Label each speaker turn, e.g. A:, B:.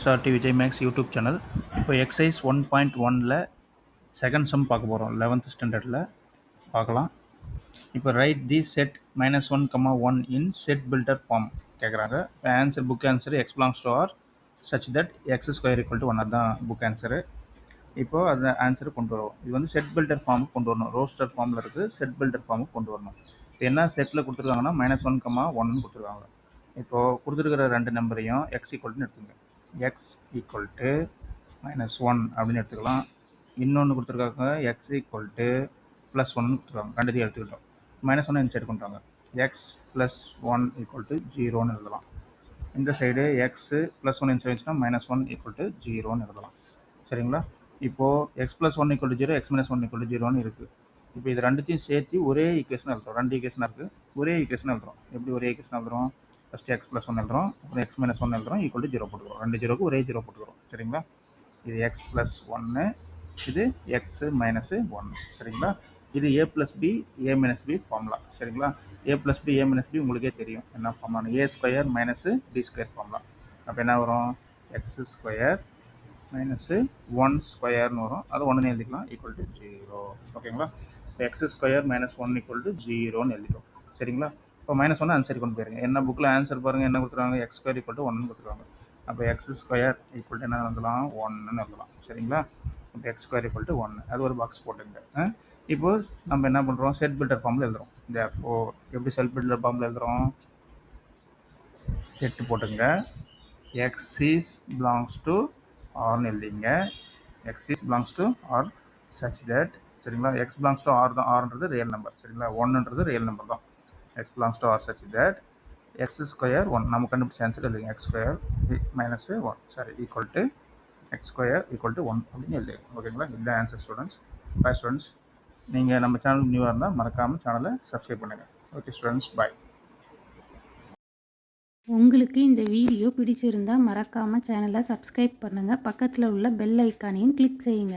A: SRT Vijay Max YouTube channel. இப்போ exercise 1.1ல second sum பார்க்க போகிறோம். 11th ஸ்டாண்டர்டில் பார்க்கலாம். இப்போ write the set -1, 1 in set builder form கேட்குறாங்க. Answer book answer x belongs to R such that x square equal to 1 அதுதான் book answer. இப்போது அந்த ஆன்சரை கொண்டு வருவோம். இது வந்து செட் பில்டர் ஃபார்முக்கு கொண்டு வரணும். ரோஸ்டர் ஃபார்மில் இருக்குது, செட் பில்டர் ஃபார்முக்கு கொண்டு வரணும். இப்போ என்ன செட்டில் கொடுத்துருக்காங்கன்னா -1, 1 கொடுத்துருக்காங்க. இப்போது கொடுத்துருக்கிற ரெண்டு நம்பரையும் எக்ஸ் ஈக்குவல்ட்டுன்னு எடுத்துங்க. எக்ஸ் ஈக்குவல் டு -1 அப்படின்னு எடுத்துக்கலாம். இன்னொன்று கொடுத்துருக்காங்க எக்ஸ் ஈக்குவல் டு +1 கொடுத்துருக்காங்க. ரெண்டுத்தையும் எடுத்துக்கிட்டோம். -1 இந்த சைடு கொண்டுவாங்க. எக்ஸ் +1 ஈக்குவல் டு 0ன்னு எழுதலாம். இந்த சைடு எக்ஸு +1 இந்த சைடு வச்சுன்னா -1 ஈக்குவல் டு 0ன்னு எழுதலாம். சரிங்களா? இப்போது x +1 equal to 0, x -1 equal to 0ன்னு இருக்குது. இப்போ இது ரெண்டுத்தையும் சேர்த்து ஒரே ஈக்குவேஷன் எழுதுறோம். ரெண்டு ஈக்குவேஷனாக இருக்குது, ஒரே ஈக்குவேஷன் எழுதுறோம். எப்படி ஒரே ஈக்குவேஷன் எழுதுறோம்? ஃபஸ்ட்டு x +1 எழுதுறோம், அப்புறம் x -1 எழுதுறோம், ஈக்குவல் டு 0 போட்டுக்கிறோம். ரெண்டு ஜீரோக்கு ஒரே 0 போட்டுக்கிறோம். சரிங்களா? இது x +1, இது x -1. சரிங்களா? இது a + b a - b formula. சரிங்களா? a + b a - b உங்களுக்கே தெரியும் என்ன ஃபார்முலா. a² - b² formula. அப்போ என்ன வரும்? x² -1² வரும். அது 1 எழுதிக்கலாம், ஈக்குவல் டு 0. ஓகேங்களா? இப்போ x² -1 ஈக்குவல் டு 0ன்னு எழுதிடும். சரிங்களா? இப்போ -1 ஆன்சர் கொண்டு போயிருங்க. என்ன புக்கில் ஆன்சர் பாருங்கள், என்ன கொடுத்துருக்காங்க? x² ஈக்குவல் டு 1ன்னு கொடுத்துருக்காங்க. அப்போ x² ஈக்குவல் டு என்ன எழுதலாம்? 1ன்னு எழுதலாம். சரிங்களா? இப்போ x² ஈக்குவல் டு 1 அது ஒரு பாக்ஸ் போட்டுங்க. இப்போ நம்ம என்ன பண்ணுறோம்? செட் பில்டர் ஃபார்மில் எழுதுறோம். எப்படி செட் பில்டர் ஃபார்மில் எழுதுறோம்? செட்டு போட்டுங்க. x is belongs to ஆர்னு எழுதிங்க. x is belongs to R such that. சரிங்களா? x belongs to ஆர் தான். ஆர்ன்றது ரியல் நம்பர். சரிங்களா? 1ன்றது ரியல் நம்பர் தான். x belongs to R such that x² 1 நம்ம கண்டுபிடிச்ச ஆன்சர் எழுதுங்க. x² -1 sorry equal to x² equal to 1 அப்படின்னு எழுதுங்க. ஓகேங்களா? இதுதான் ஆன்சர் ஸ்டூடெண்ட்ஸ். பாய் ஸ்டூடெண்ட்ஸ். நீங்கள் நம்ம சேனல் நியூவாக இருந்தால் மறக்காமல் சேனலை சப்ஸ்கிரைப் பண்ணுங்கள். ஓகே ஸ்டூடெண்ட்ஸ், பாய்.
B: உங்களுக்கு இந்த வீடியோ பிடிச்சிருந்தா மறக்காமல் சேனலை சப்ஸ்கிரைப் பண்ணுங்கள். பக்கத்தில் உள்ள பெல் ஐக்கானையும் கிளிக் செய்யுங்க.